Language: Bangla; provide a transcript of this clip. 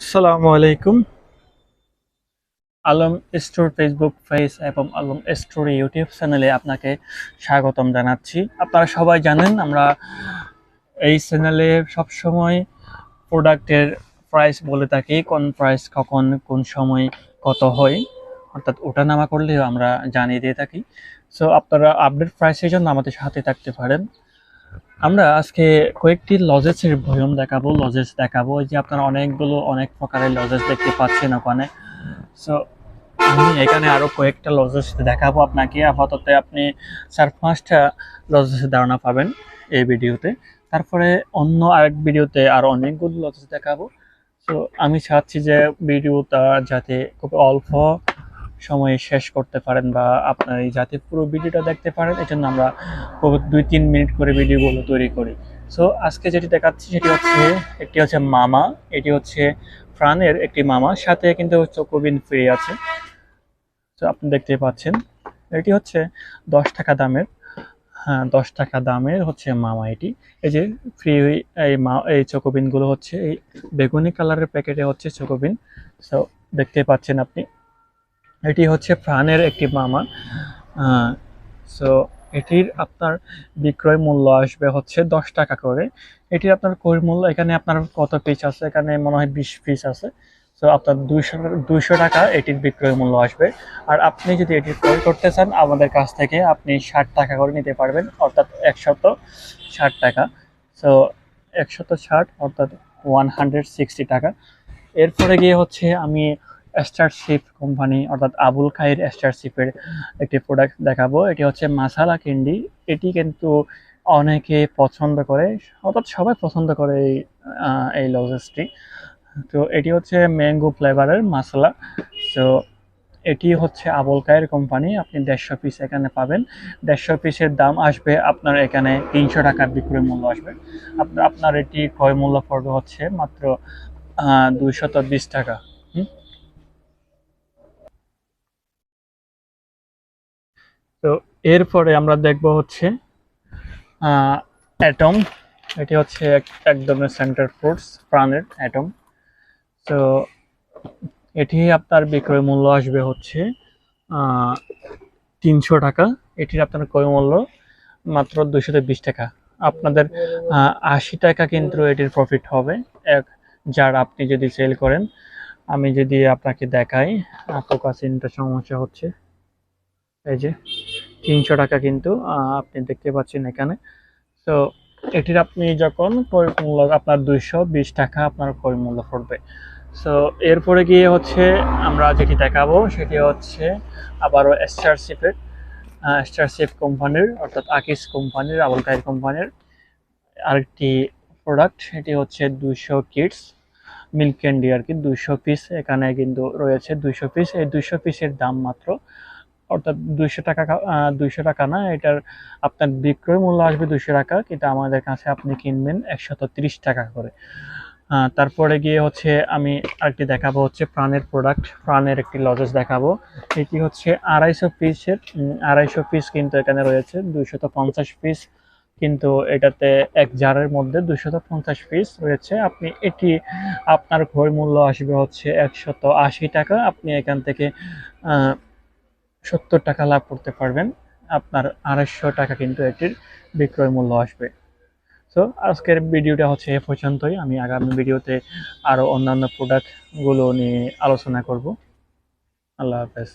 আসসালামু আলাইকুম। আলম স্টোর ফেসবুক পেজ এবং আলম স্টোর ইউটিউব চ্যানেলে আপনাকে স্বাগতম জানাচ্ছি। আপনারা সবাই জানেন আমরা এই চ্যানেলে সবসময় প্রোডাক্টের প্রাইস বলে থাকি, কোন প্রাইস কখন কোন সময় কত হয়, অর্থাৎ ওঠানামা করলেও আমরা জানিয়ে দিয়ে থাকি। সো আপনারা আপডেট প্রাইসের জন্য আমাদের সাথে থাকতে পারেন। আমরা আজকে কয়েকটি লজেসের ভলিউম দেখাবো, লজেস দেখাবো। এই যে আপনারা অনেক প্রকারের লজেস দেখতে পাচ্ছেন ওখানে। সো আমি এখানে আরো কয়েকটা লজেস দেখাবো আপনাকে। আপাতত আপনি 4-5টা লজেসের ধারণা পাবেন এই ভিডিওতে। তারপরে অন্য আরেক ভিডিওতে আরো অনেকগুলো লজেস দেখাবো। তো আমি চাচ্ছি যে ভিডিওটা যাতে খুব অল্প সময়ে শেষ করতে পারেন বা আপনার যাতে পুরো ভিডিওটা দেখতে পারেন, এই জন্য আমরা 2-3 মিনিট করে ভিডিওগুলো তৈরি করি। সো আজকে যেটি দেখাচ্ছি সেটি হচ্ছে, একটি হচ্ছে মামা, এটি হচ্ছে প্রাণের একটি মামা, সাথে কিন্তু চকোবিন ফ্রি আছে। তো আপনি দেখতে পাচ্ছেন এটি হচ্ছে 10 টাকা দামের। হ্যাঁ, 10 টাকা দামের হচ্ছে মামা এটি। এই যে ফ্রি এই চকোবিন গুলো হচ্ছে এই বেগুনি কালারের প্যাকেটে হচ্ছে চকোবিন। সো দেখতে পাচ্ছেন আপনি, এটি হচ্ছে প্রাণের একটি মামা। সো এটির আপনার বিক্রয় মূল্য আসবে হচ্ছে 10 টাকা করে। এটির আপনার ক্রয় মূল্য, এখানে আপনার কত পিস আছে, এখানে মনে হয় 20 পিস আছে। সো আপনার 200 টাকা এটির বিক্রয় মূল্য আসবে। আর আপনি যদি এটি ক্রয় করতে চান আমাদের কাছ থেকে, আপনি 60 টাকা করে নিতে পারবেন, অর্থাৎ 160 টাকা। সো 160 অর্থাৎ 160 টাকা। এরপরে গিয়ে হচ্ছে আমি স্টারশিপ কোম্পানি অর্থাৎ আবুল খায়ের স্টারশিপের একটি প্রোডাক্ট দেখাবো। এটি হচ্ছে মাসালা ক্যান্ডি। এটি কিন্তু অনেকে পছন্দ করে, অর্থাৎ সবাই পছন্দ করে এই লজেসটি। তো এটি হচ্ছে ম্যাঙ্গো ফ্লেভারের মশলা। তো এটি হচ্ছে আবুল খায়ের কোম্পানি। আপনি 150 পিস এখানে পাবেন। 150 পিসের দাম আসবে আপনার এখানে 300 টাকার বিক্রয় মূল্য আসবে। আপনার এটি ক্রয় মূল্য পড়বে হচ্ছে মাত্র 220 টাকা। তো এরপরে আমরা দেখব হচ্ছে অ্যাটম। এটি হচ্ছে এক ধরনের সেন্টার ফ্রুটস, প্রাণের অ্যাটম। তো এটি আপনার বিক্রয় মূল্য আসবে হচ্ছে 300 টাকা। এটির আপনার ক্রয় মূল্য মাত্র 220 টাকা। আপনাদের 80 টাকা কিন্তু এটির প্রফিট হবে এক যার আপনি যদি সেল করেন। আমি যদি আপনাকে দেখাই, ফোকাসিংটা সমস্যা হচ্ছে। এই যে 300 টাকা কিন্তু আপনি দেখতে পাচ্ছেন এখানে। তো এটির আপনি যখন ক্রয় মূল্য আপনার 220 টাকা আপনার ক্রয় মূল্য পড়বে। সো এরপরে গিয়ে হচ্ছে আমরা যেটি দেখাবো সেটি হচ্ছে আবারও স্টারশিপ কোম্পানির, অর্থাৎ আকিস কোম্পানির, আবুল খায়ের কোম্পানির আরেকটি প্রোডাক্ট। এটি হচ্ছে 200 কিডস মিল্ক ক্যান্ডি আর কি। 200 পিস এখানে কিন্তু রয়েছে, 200 পিস। এই 200 পিসের দাম মাত্র, অর্থাৎ 200 টাকা। 200 টাকা না, এটার আপনার বিক্রয় মূল্য আসবে 200 টাকা, কিন্তু আমাদের কাছে আপনি কিনবেন 130 টাকা করে। তারপরে গিয়ে হচ্ছে আমি আরেকটি দেখাবো হচ্ছে প্রাণের প্রোডাক্ট, প্রাণের একটি লজেস দেখাবো। এটি হচ্ছে 250 পিসের, 250 পিস কিন্তু এখানে রয়েছে, 250 পিস কিন্তু এটাতে এক জারের মধ্যে 250 পিস রয়েছে। আপনি এটি আপনার ক্রয় মূল্য আসবে হচ্ছে 180 টাকা। আপনি এখান থেকে 70 টাকা লাভ করতে পারবেন। আপনার 250 টাকা কিন্তু এটির বিক্রয় মূল্য আসবে। সো আজকের ভিডিওটা হচ্ছে এ পর্যন্তই। আমি আগামী ভিডিওতে আরো অন্যান্য প্রোডাক্ট গুলো নিয়ে আলোচনা করব। আল্লাহ হাফেজ।